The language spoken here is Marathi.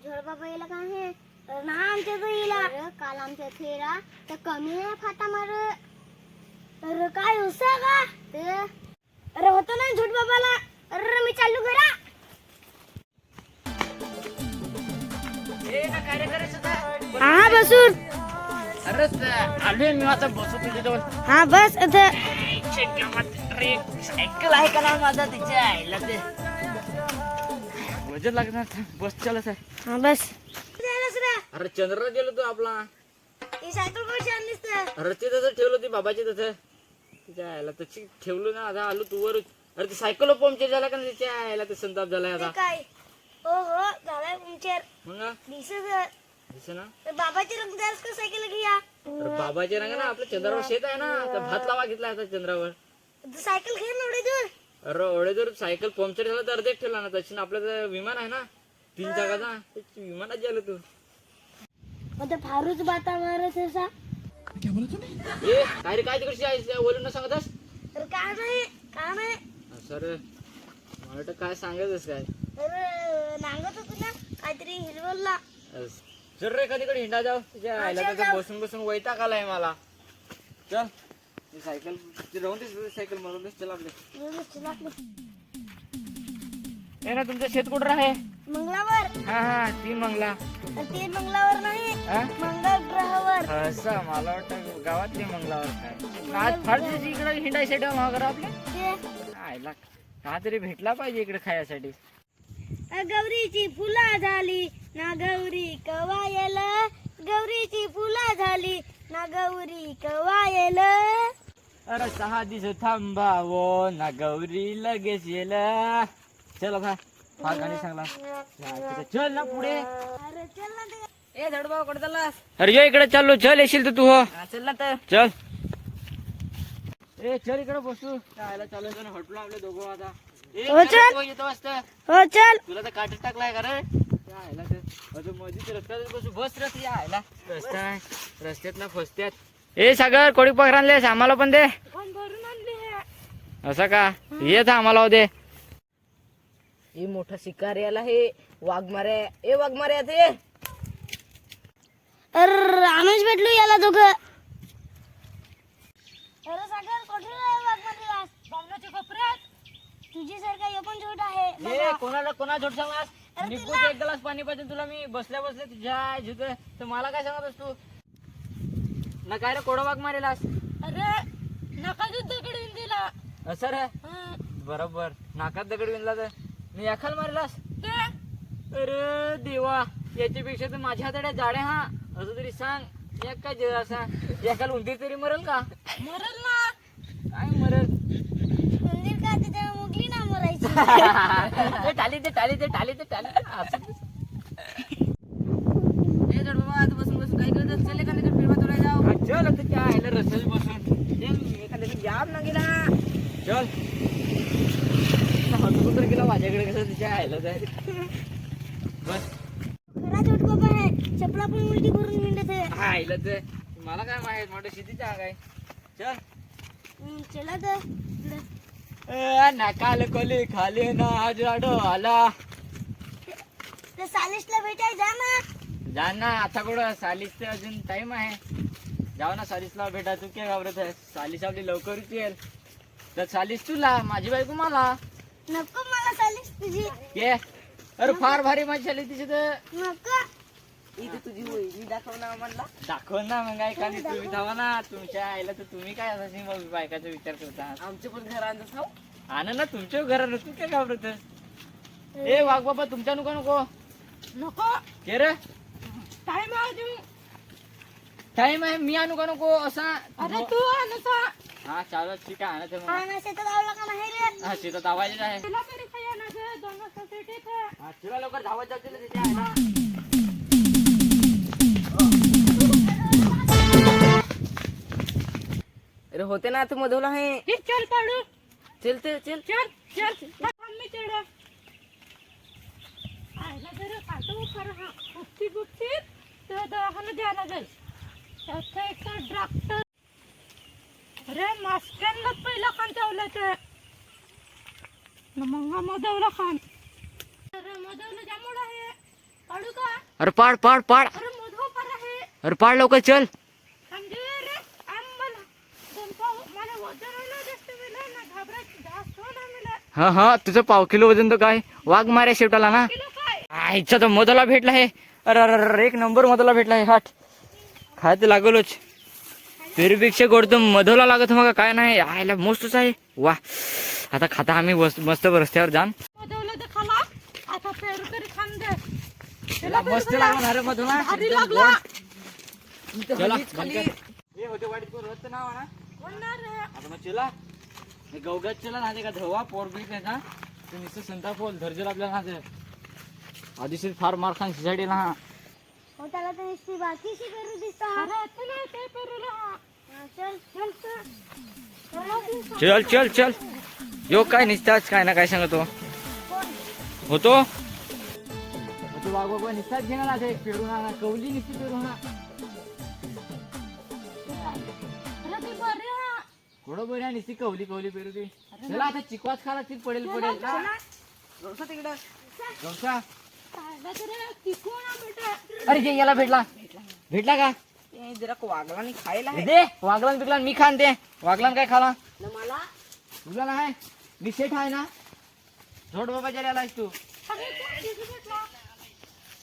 झोडपा पहिला काय आहे ना आमच्या गईला काल आमच्या थेरा तर कमी आहे फाटा मार अरे काय होसा का ते अरे होतो ना झोट बाबाला अरे मी चालू करा हा बसून अरे आलोय मी आता बसू तुझ्या जवळ. हा बस आता सायकल आहे का ना माझा तिच्या आईला ते वजन लागणार. बस चालत आहे. हा बस अरे चंद्र गेलो तू आपला. ही सायकल कशी आणलीस तर अरे ते तसं ठेवलं ती बाबाची तसं तिच्या आईला तशी ठेवलं ना. आता आलो तू वर. अरे ते सायकल पंक्चर झाला का ना तिच्या आईला ते संताप झालाय आता. काय हो हो झालाय पंक्चर मग दिसत दिसे ना. बाबाची रंग द्यास का सायकल घ्या अरे बाबाचे रंग ना आपल्या चंद्रावर शेत आहे ना तर भात लावा घेतला आता चंद्रावर. सायकल घे ना एवढी दूर अरे एवढे जर सायकल पंक्चर झाला तर अर्धेच ठेवला ना. तशी आपलं तर विमान आहे ना 3 चाकाचा विमानात गेलो तू. मग फारूच बाता मारत असा ए काय रे काय तिकडची बोलून न सांगतस. तर काय नाही सर मला वाटतं काय सांगायचंस काय. अरे नांगत होतो ना काहीतरी हिरवलला चल रे कधीकडे हिंडा जाऊ. तुझ्या आईला त्याचा बसून बसून वैताग आलाय मला. चल ती सायकल राहून दे. सायकल मारून दे. चल आपले ए ना तुमचं शेत कुठं आहे. मंगळावर हा हा ती मंगला. ते मंगळावर नाही हा? मंगळ ग्रहावर असं मला वाटतं गावात ते मंगलावर काय. आज फार दिवशी इकडे हिंडायसाठी महागर आपल्या ते आईला का तरी भेटला पाहिजे इकडे खायसाठी. गौरीची फुला झाली ना गौरी कवायल गौरीची फुला झाली ना गौरी कवायल अरे 6 दिवस थांबावो ना गौरी लगेच येल. चल आता हा गाणी सांगला. चल ना पुढे. अरे चल ना ते ए धडभाव कडे चाललास. अरे यो इकडे चाललो. चल येशील तर तू. हो चल ना तर चल. ए चल इकडे बसू. चायला चालू हटलो आपले दोघं आता. हो, चल. येतो वाजता हो चल तुला तर काटच टाकलाय का रे. आयला तर मध्ये रस्त्यात बसू. बस रस्ते आयला रस्ता आहे. रस्त्यात ना फसत्यात. ए सागर कोडी पकड आणलेस आम्हाला पण दे. कोण भरून आणली असं का येत आम्हाला दे. हे मोठा शिकारी आला हे वाघमारे. ए वाघमारे ते अरे आम्हीच भेटलो याला दोघं. अरे सागर कुठे वाघमारीला बामणाच्या कोपऱ्यात तुझी सारखा हे पण छोटा आहे ए कोणाला कोणा झोट सांगलास. अरे निघू तिला- एक ग्लास पाणी पाहिजे तुला. मी बसल्या बसल्या तुझ्या झुत तर मला काय सांगत तू ना काय रे कोडा वाघ मारेलास. अरे नका दगड दिला असं रे बरोबर नाकात दगड विणला तर मी एखाल मारेलास. अरे देवा याच्यापेक्षा तर माझ्या हाताड्या जाड्या. हा असं तरी सांग एक काय जे असा एखाल उंदीर तरी मरल का. मरल ना काय मरल. मंदिर का त्याच्या मुगली ना मरायची ते टाली ते टाली ते टाली ते टाली ए जड बाबा आता बसून बसून काय करत चल एखाद्या फिरवा तुला जाऊ. चल आता त्या आईला रस्त्यात बसून एखाद्या जाम ना गेला. चल हटू तर गेला माझ्याकडे कसं तिच्या आईला जाय. बस खरा छोट बाबा आहे चपला पण उलटी करून मिळत आहे आईला तर मला काय माहित मोठं शेतीच्या आग आहे. चल चला तर नाकाल कोली खाली ना जाडो आला. ते सालिशला भेटाय जा ना जा ना आता कुठं सालीस अजून टाइम आहे. जाऊ ना सालीसला भेटा. तू काय घाबरत आहे. सालीस आपली लवकरच येईल. तर सालीस तुला माझी बायको मला. नको मला सालिश तुझी ये अरे फार भारी मजा आली तिची तर. नको इथे तुझी वहिनी दाखव ना आम्हाला. दाखव ना मग काय का तुम्ही धावा ना. तुमच्या आईला तर तुम्ही काय असा मग बायकाचा विचार करता. आमचे पण घर आणत खाऊ. आणा ना तुमच्या घरात. तू काय घाबरत. ए वाघ बाबा तुमच्या नको नको नको के रे टाइम आहे टाइम आहे. मी आणू का नको असा. अरे तू आणसा हा चालत ठीक आहे. आणत हा ना शेतात आवला का नाही रे हा शेतात आवायचं आहे. तुला तरी काय आणायचं 2 वाजता सिटीत हा तुला लवकर धावत जातील तिच्या आईला. अरे होते ना आता मधवला आहे. चल पाडू चल चल चल चल मी चढ आयला जरा काटो कर हा गुप्ती गुप्ती तर दवाखाना द्यायला जाईल त्याचा एक डॉक्टर अरे मास्टरला पहिला खान ठेवलं ते मग मधवला खान अरे मधवला जांभूळ आहे काढू का अरे पाड पाड पाड अरे पाड लवकर चल हा हा तुझं पाव किलो वजन तर काय वाघ माऱ्या शेवटाला ना आईचा तर मधाला भेटला आहे अरे अरे अरे एक नंबर मधाला भेटला आहे हाट खायचं लागलोच पेरूपेक्षा गोड तर मधोला लागत मग काय नाही आयला मस्तच आहे वा आता खाता आम्ही मस्त रस्त्यावर जाण मस्त लागला अरे मधोला चला हे होते वाईट कोण होत नाव ना आता मग चला हे गवगात चला ना का धवा पोर बीट नाही ना ते नुसतं संता पोल धरजेल आपल्याला ना आधीच फार मार खान शिजाडी ना हो त्याला तर नुसती बाकीशी पेरू दिसता चल चल चल यो काय निसताच काय ना काय सांगतो होतो वाघ बाबा निसताच घेणार एक पेरू ना कवली निसती पेरू ना थोडं बरं निसती कवली कवली पेरू ती चला आता चिकवाच खाला ती पडेल पडेल तिकडं गवसा अरे जे याला भेटला भेटला का जरा वागला आणि खायला दे वागलान बिगलान मी खान ते वागलान काय खाला मला तुला नाही मी सेठ आहे ना झोड बाबा ज्याला तू